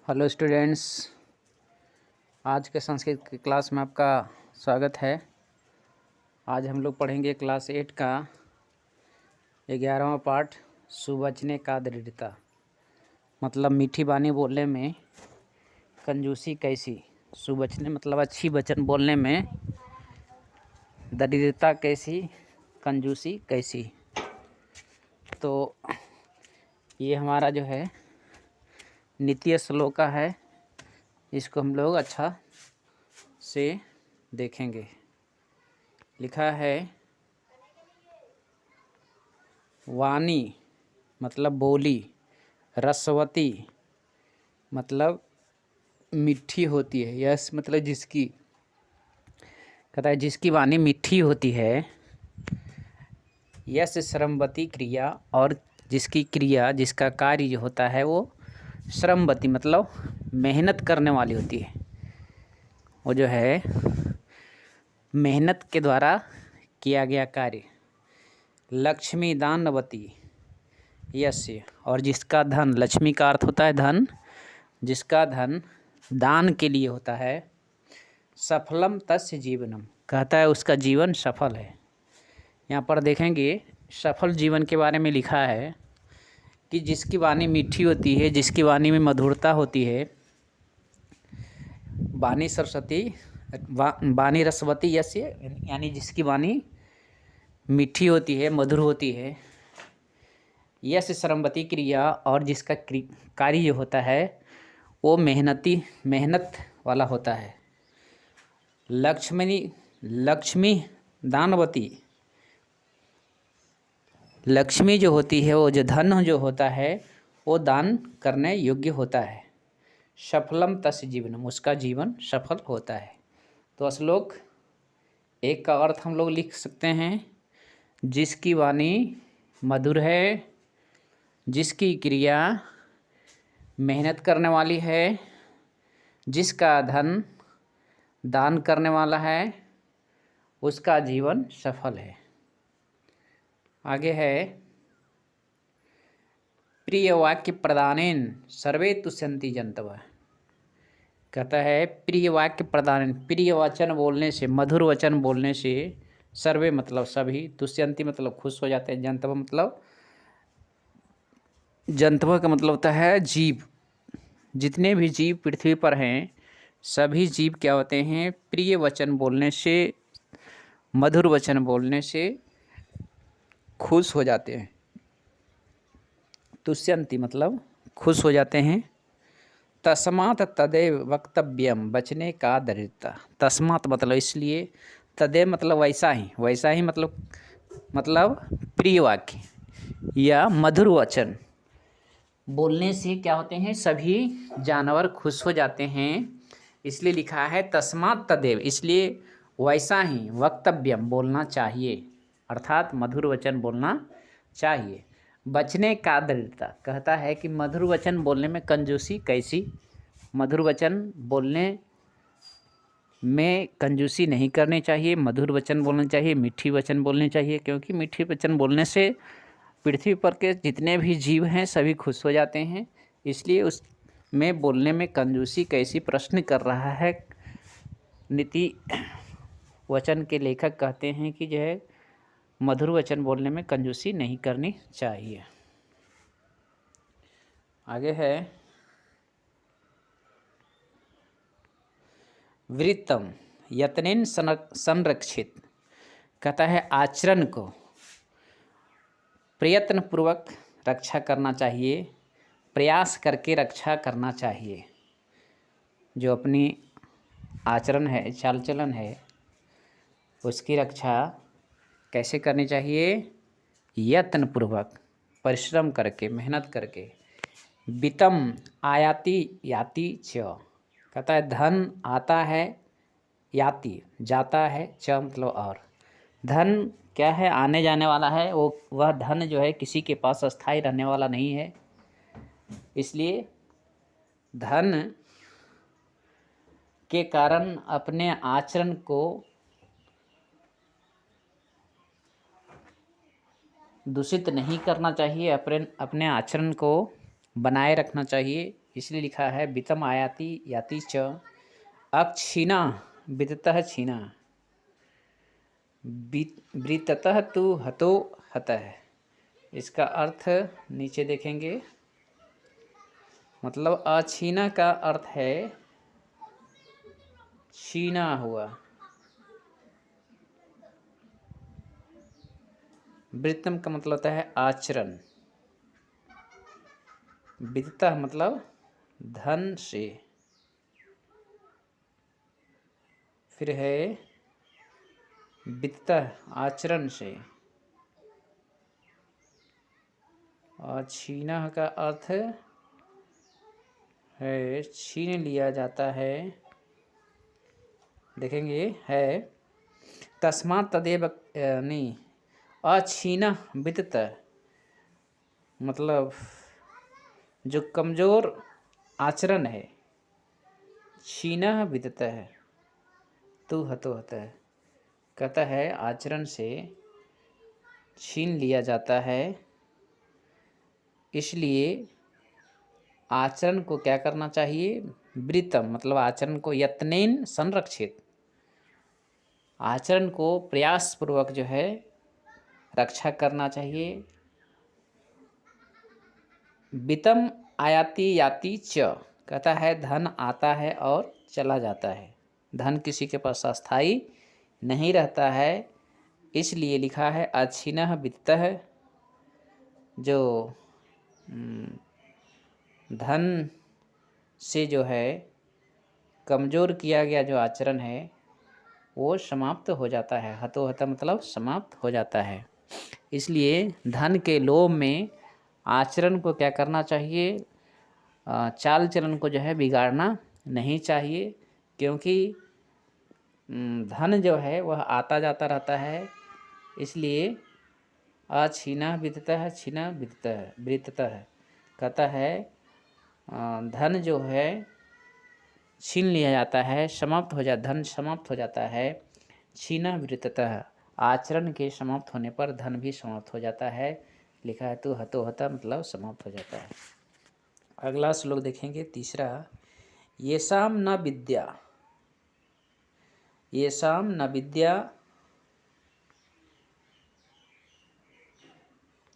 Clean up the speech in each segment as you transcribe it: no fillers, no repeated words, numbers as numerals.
Hello students, आज के संस्कृत की क्लास में आपका स्वागत है। आज हम लोग पढ़ेंगे क्लास 8 का 11वां पार्ट सुवचने का दृढ़ता। मतलब मीठी बानी बोलने में कंजूसी कैसी। सुवचने मतलब अच्छी वचन बोलने में दृढ़ता कैसी, कंजूसी कैसी। तो ये हमारा जो है नित्य श्लोका है, इसको हम लोग अच्छा से देखेंगे। लिखा है वाणी मतलब बोली, रसवती मतलब मीठी होती है, यस मतलब जिसकी, कहता है जिसकी वाणी मीठी होती है, यस श्रमवती क्रिया, और जिसकी क्रिया जिसका कार्य जो होता है वो श्रमवती मतलब मेहनत करने वाली होती है। वो जो है मेहनत के द्वारा किया गया कार्य। लक्ष्मी दानवती यस्य, और जिसका धन, लक्ष्मी का अर्थ होता है धन, जिसका धन दान के लिए होता है। सफलम तस्य जीवनम, कहता है उसका जीवन सफल है। यहाँ पर देखेंगे सफल जीवन के बारे में लिखा है कि जिसकी वाणी मीठी होती है, जिसकी वाणी में मधुरता होती है, वाणी सरस्वती वाणी रसवती यस्य, यानी जिसकी वाणी मीठी होती है, मधुर होती है, यश श्रमवती क्रिया, और जिसका कार्य होता है वो मेहनत वाला होता है। लक्ष्मी दानवती, लक्ष्मी जो होती है, वो जो धन जो होता है वो दान करने योग्य होता है। सफलम तस्य जीवनम, उसका जीवन सफल होता है। तो श्लोक एक का अर्थ हम लोग लिख सकते हैं, जिसकी वाणी मधुर है, जिसकी क्रिया मेहनत करने वाली है, जिसका धन दान करने वाला है, उसका जीवन सफल है। आगे है प्रिय वाक्य प्रदानेन सर्वे तुष्यन्ति जन्तवः, कहता है प्रिय वाक्य प्रदानेन, प्रिय वचन बोलने से, मधुर वचन बोलने से, सर्वे मतलब सभी, तुष्यन्ति मतलब खुश हो जाते हैं, जन्तवः मतलब, जन्तवः का मतलब होता है जीव। जितने भी जीव पृथ्वी पर हैं सभी जीव क्या होते हैं, प्रिय वचन बोलने से, मधुर वचन बोलने से खुश हो जाते हैं। तुष्यन्ति मतलब खुश हो जाते हैं। तस्मात् तदेव वक्तव्यम, बचने का दृढ़ता। तस्मात् मतलब इसलिए, तदेव मतलब वैसा ही मतलब प्रिय वाक्य या मधुर वचन बोलने से क्या होते हैं, सभी जानवर खुश हो जाते हैं। इसलिए लिखा है तस्मात् तदेव, इसलिए वैसा ही वक्तव्यम बोलना चाहिए, अर्थात मधुर वचन बोलना चाहिए। बचने का दृढ़ता, कहता है कि मधुर वचन बोलने में कंजूसी कैसी। मधुर वचन बोलने में कंजूसी नहीं करनी चाहिए, मधुर वचन बोलना चाहिए, मीठी वचन बोलनी चाहिए, क्योंकि मीठी वचन बोलने से पृथ्वी पर के जितने भी जीव हैं सभी खुश हो जाते हैं। इसलिए उस में बोलने में कंजूसी कैसी प्रश्न कर रहा है। नीति वचन के लेखक कहते हैं कि जो है मधुर वचन बोलने में कंजूसी नहीं करनी चाहिए। आगे है वृत्तम यत्नेन संरक्षित, कहता है आचरण को प्रयत्न पूर्वक रक्षा करना चाहिए, प्रयास करके रक्षा करना चाहिए। जो अपनी आचरण है, चाल चलन है, उसकी रक्षा कैसे करनी चाहिए, यत्न पूर्वक, परिश्रम करके, मेहनत करके। वित्तम आयाति याति च, कहता है धन आता है, याति जाता है, च मतलब और। धन क्या है, आने जाने वाला है, वो वह धन जो है किसी के पास अस्थायी रहने वाला नहीं है। इसलिए धन के कारण अपने आचरण को दूषित नहीं करना चाहिए, अपने आचरण को बनाए रखना चाहिए। इसलिए लिखा है वित्तम आयाति याति च अक्षीणा वित्ततः क्षीणा वृत्ततः तु हतो हतः। इसका अर्थ नीचे देखेंगे, मतलब अछीना का अर्थ है छीना हुआ, वृत्तम का मतलब होता है आचरण, वित्त मतलब धन से, फिर है वित्त आचरण से, और छीना का अर्थ है छीन लिया जाता है। देखेंगे है तस्मात् तदेव नहीं अछीना वित्त, मतलब जो कमज़ोर आचरण है, छीना वित्त है तू हतो हत है, कहता है आचरण से छीन लिया जाता है। इसलिए आचरण को क्या करना चाहिए, वृत्तम मतलब आचरण को यत्नेन संरक्षित, आचरण को प्रयास पूर्वक जो है रक्षा करना चाहिए। वित्तम आयाति याति च, कहता है धन आता है और चला जाता है, धन किसी के पास अस्थाई नहीं रहता है। इसलिए लिखा है अछिनः वित्तः, जो धन से जो है कमज़ोर किया गया जो आचरण है वो समाप्त हो जाता है, हतो हता मतलब समाप्त हो जाता है। इसलिए धन के लोभ में आचरण को क्या करना चाहिए, चाल चलन को जो है बिगाड़ना नहीं चाहिए, क्योंकि धन जो है वह आता जाता रहता है। इसलिए अछीना वित्ततः छीना वित्ततः कहता है धन जो है छीन लिया जाता है, समाप्त हो धन समाप्त हो जाता है। छीना वित्ततः आचरण के समाप्त होने पर धन भी समाप्त हो जाता है। लिखा है तो हतो हता मतलब समाप्त हो जाता है। अगला श्लोक देखेंगे तीसरा, येषाम न विद्या, येषाम न विद्या,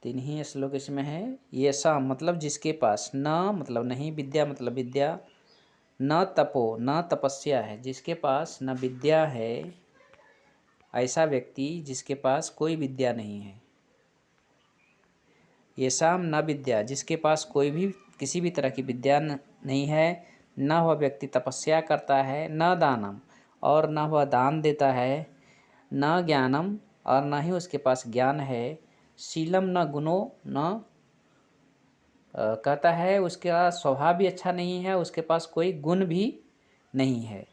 तीन ही श्लोक इसमें है। येषाम मतलब जिसके पास, न मतलब नहीं, विद्या मतलब विद्या, न तपो न तपस्या है, जिसके पास न विद्या है, ऐसा व्यक्ति जिसके पास कोई विद्या नहीं है। येषाम न विद्या, जिसके पास कोई भी किसी भी तरह की विद्या नहीं है, न वह व्यक्ति तपस्या करता है, न दानम और न वह दान देता है, न ज्ञानम और न ही उसके पास ज्ञान है, शीलम न गुणो न, कहता है उसका स्वभाव भी अच्छा नहीं है, उसके पास कोई गुण भी नहीं है।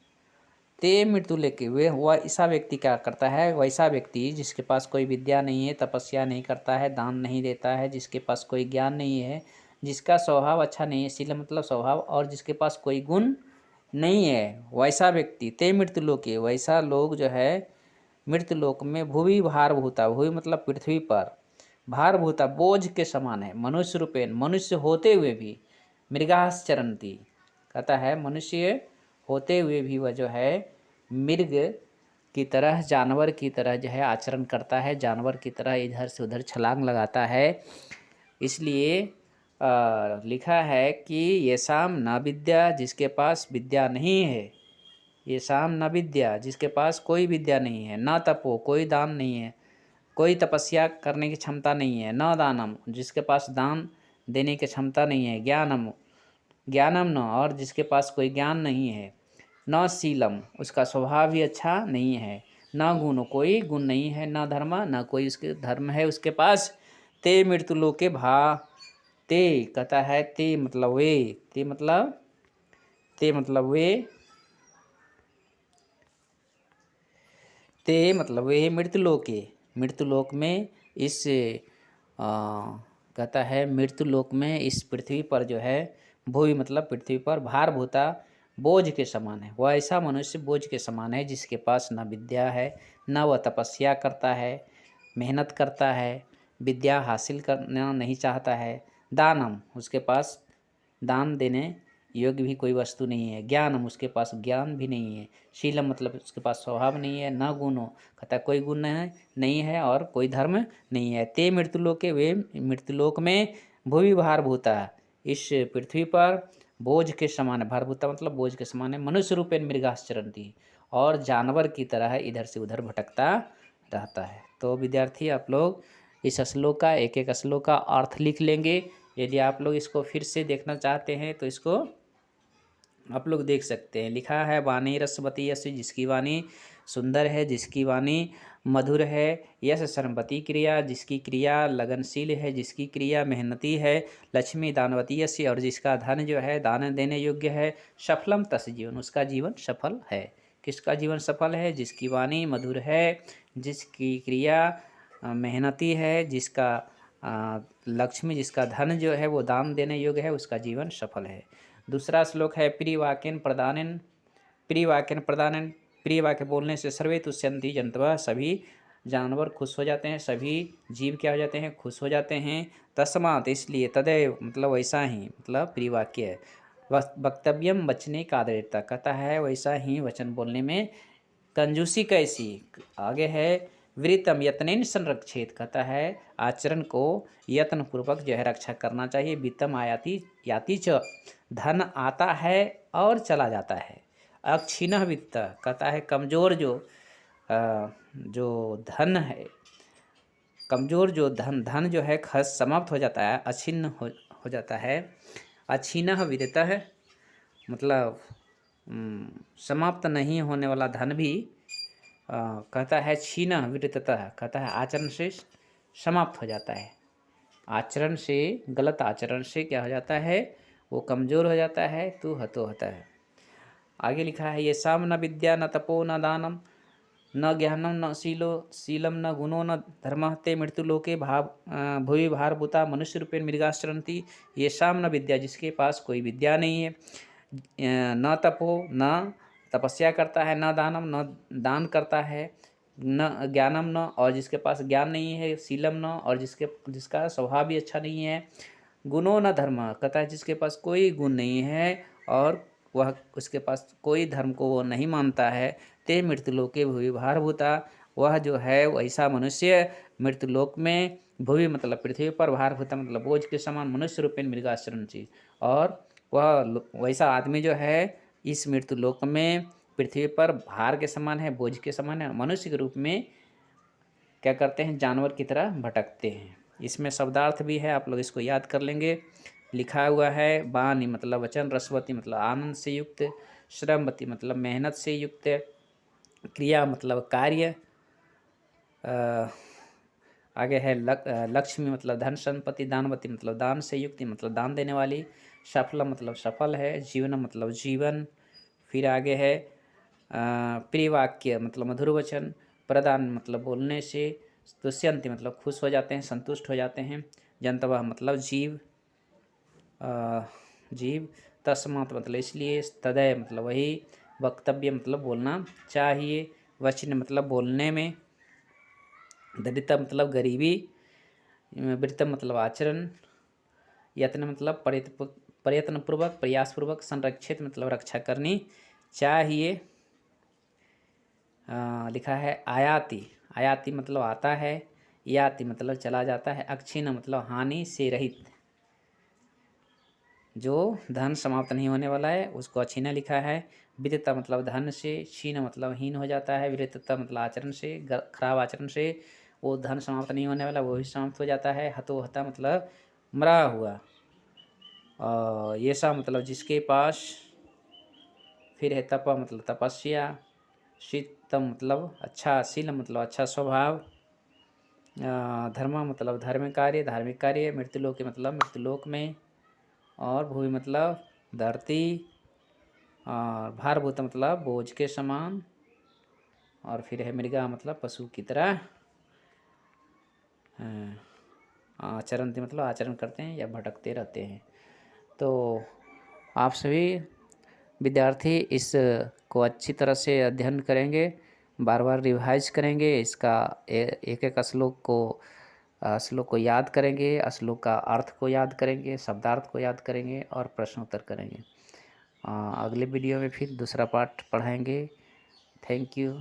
ते मृत्यु लेके वह ऐसा व्यक्ति क्या करता है, वैसा व्यक्ति जिसके पास कोई विद्या नहीं है, तपस्या नहीं करता है, दान नहीं देता है, जिसके पास कोई ज्ञान नहीं है, जिसका स्वभाव अच्छा नहीं है, शील मतलब स्वभाव, और जिसके पास कोई गुण नहीं है, वैसा व्यक्ति ते मृत्यु लोके, वैसा लोग जो है मृत्यु लोक में भूवि भारभूता, भूवि मतलब पृथ्वी पर, भारभूता बोझ के समान है, मनुष्य रूपेण मनुष्य होते हुए भी, मृगास चरंती, कहता है मनुष्य होते हुए भी वह जो है मृग की तरह, जानवर की तरह जो है आचरण करता है, जानवर की तरह इधर से उधर छलांग लगाता है। इसलिए लिखा है कि येषाम न विद्या, जिसके पास विद्या नहीं है, येषाम न विद्या जिसके पास कोई विद्या नहीं है, न तपो कोई दान नहीं है, कोई तपस्या करने की क्षमता नहीं है, न दानम जिसके पास दान देने की क्षमता नहीं है, ज्ञानम न और जिसके पास कोई ज्ञान नहीं है, न शीलम उसका स्वभाव भी अच्छा नहीं है, न गुण कोई गुण नहीं है, न धर्म न कोई उसके धर्म है उसके पास, ते मृत्यु लोके भा, ते कहता है ते मतलब वे, ते मतलब वे, ते मतलब वे मृत्युलोके, मृत्युलोक में इस कहता है मृत्युलोक में इस पृथ्वी पर जो है, भूमि मतलब पृथ्वी पर, भारभूता बोझ के समान है, वह ऐसा मनुष्य बोझ के समान है जिसके पास न विद्या है, न वह तपस्या करता है, मेहनत करता है, विद्या हासिल करना नहीं चाहता है, दानम उसके पास दान देने योग्य भी कोई वस्तु नहीं है। ज्ञानम, उसके पास ज्ञान भी नहीं है। शीलम मतलब उसके पास स्वभाव नहीं है। न गुणो, कहता कोई गुण नहीं है और कोई धर्म नहीं है। ते मृत्युलोके, वे मृत्युलोक में भूवि भारभूता, इस पृथ्वी पर बोझ के समान है। भारभूता मतलब बोझ के समान है। मनुष्य रूपेण मृगाश्चरन्ति, और जानवर की तरह इधर से उधर भटकता रहता है। तो विद्यार्थी आप लोग इस श्लोक का एक एक श्लोक का अर्थ लिख लेंगे। यदि आप लोग इसको फिर से देखना चाहते हैं तो इसको आप लोग देख सकते हैं। लिखा है वाणी रसवती यश, जिसकी वाणी सुंदर है, जिसकी वाणी मधुर है। यश सरस्वती क्रिया, जिसकी क्रिया लगनशील है, जिसकी क्रिया मेहनती है। लक्ष्मी दानवती यश, और जिसका धन जो है दान देने योग्य है। सफलम तस् जीवन, उसका जीवन सफल है। किसका जीवन सफल है? जिसकी वाणी मधुर है, जिसकी क्रिया मेहनती है, जिसका लक्ष्मी, जिसका धन जो है वो दान देने योग्य है, उसका जीवन सफल है। दूसरा श्लोक है प्रियवाक्यन प्रदानन, प्रियवाक्यन प्रदानन, प्रिय वाक्य बोलने से सर्वे तुष्यन्ति जंतवः, सभी जानवर खुश हो जाते हैं, सभी जीव क्या हो जाते हैं? खुश हो जाते हैं। तस्मात्, इसलिए, तदैव मतलब वैसा ही, मतलब प्रिय वाक्य है। वक्तव्यम, बचने का आदरता, कहता है वैसा ही वचन बोलने में कंजूसी कैसी। आगे है वृतम यत्नेन संरक्षित, कहता है आचरण को यत्न पूर्वक जो है रक्षा करना चाहिए। वित्तम आयाति याति च, धन आता है और चला जाता है। अक्षीणः वित्त, कहता है कमज़ोर जो धन है, कमज़ोर जो धन जो है खस समाप्त हो जाता है, अछिन्न हो जाता है। अक्षीणः वित्तः मतलब समाप्त नहीं होने वाला धन भी कहता है क्षीण विरततः, कहता है आचरण से समाप्त हो जाता है। आचरण से, गलत आचरण से क्या हो जाता है? वो कमज़ोर हो जाता है, तो हतो होता है। आगे लिखा है ये शाम न विद्या न तपो न दानम न ज्ञानम न शीलम न गुणो न धर्म ते मृत्युलोके भूवि भारभूता मनुष्य रूपेण मृगाश्चरन्ति। ये शाम न विद्या, जिसके पास कोई विद्या नहीं है। न तपो, न तपस्या करता है। न दानम, न दान करता है। न ज्ञानम, न और जिसके पास ज्ञान नहीं है। शीलम, न और जिसका स्वभाव भी अच्छा नहीं है। गुणो न धर्म, कहता है जिसके पास कोई गुण नहीं है और वह उसके पास कोई धर्म को वो नहीं मानता है। ते मृत्युलोके भूवि भारभूता, वह जो है वैसा मनुष्य मृत्युलोक में, भूवि मतलब पृथ्वी पर, भारभूता मतलब बोझ के समान, मनुष्य रूपेण मृगाश्चरण चीज, और वह वैसा आदमी जो है इस मृत्युलोक में पृथ्वी पर भार के समान है, बोझ के समान है। मनुष्य के रूप में क्या करते हैं? जानवर की तरह भटकते हैं। इसमें शब्दार्थ भी है, आप लोग इसको याद कर लेंगे। लिखा हुआ है वाणी मतलब वचन, रसवती मतलब आनंद से युक्त, श्रमवती मतलब मेहनत से युक्त, क्रिया मतलब कार्य, आगे है लक्ष्मी मतलब धन संपत्ति, दानवती मतलब दान से युक्ति मतलब दान देने वाली, सफल मतलब सफल है, जीवन मतलब जीवन। फिर आगे है प्रिय वाक्य मतलब मधुर वचन, प्रदान मतलब बोलने से, तुष्यन्ति मतलब खुश हो जाते हैं, संतुष्ट हो जाते हैं, जंतवः मतलब जीव, जीव, तस्मात् मतलब इसलिए, तदय मतलब वही, वक्तव्य मतलब बोलना चाहिए, वचन मतलब बोलने में, दरिद्रता मतलब गरीबी, वृत्त मतलब आचरण, यत्न मतलब प्रयत्नपूर्वक, प्रयासपूर्वक, संरक्षित मतलब रक्षा करनी चाहिए। लिखा है आयाति, आयाति मतलब आता है, याति मतलब चला जाता है, अक्षीण मतलब हानि से रहित, जो धन समाप्त नहीं होने वाला है उसको अक्षीण लिखा है। विदिता मतलब धन से, क्षीण मतलब हीन हो जाता है, विरतता मतलब आचरण से, खराब आचरण से वो धन समाप्त नहीं होने वाला, वो भी समाप्त हो जाता है। हतो हता मतलब मरा हुआ। ये सा मतलब जिसके पास, फिर है तप मतलब तपस्या, शीतम मतलब अच्छा, शील मतलब अच्छा स्वभाव, धर्म मतलब धार्मिक कार्य, मृत्युलोक मतलब मृत्युलोक में, और भूमि मतलब धरती, और भारभूत मतलब बोझ के समान, और फिर है मृगा मतलब पशु की तरह, आचरणती मतलब आचरण करते हैं या भटकते रहते हैं। तो आप सभी विद्यार्थी इस को अच्छी तरह से अध्ययन करेंगे, बार बार रिवाइज करेंगे, इसका एक एक श्लोक को याद करेंगे, श्लोक का अर्थ को याद करेंगे, शब्दार्थ को याद करेंगे और प्रश्नोत्तर करेंगे। अगले वीडियो में फिर दूसरा पार्ट पढ़ाएंगे। Thank you.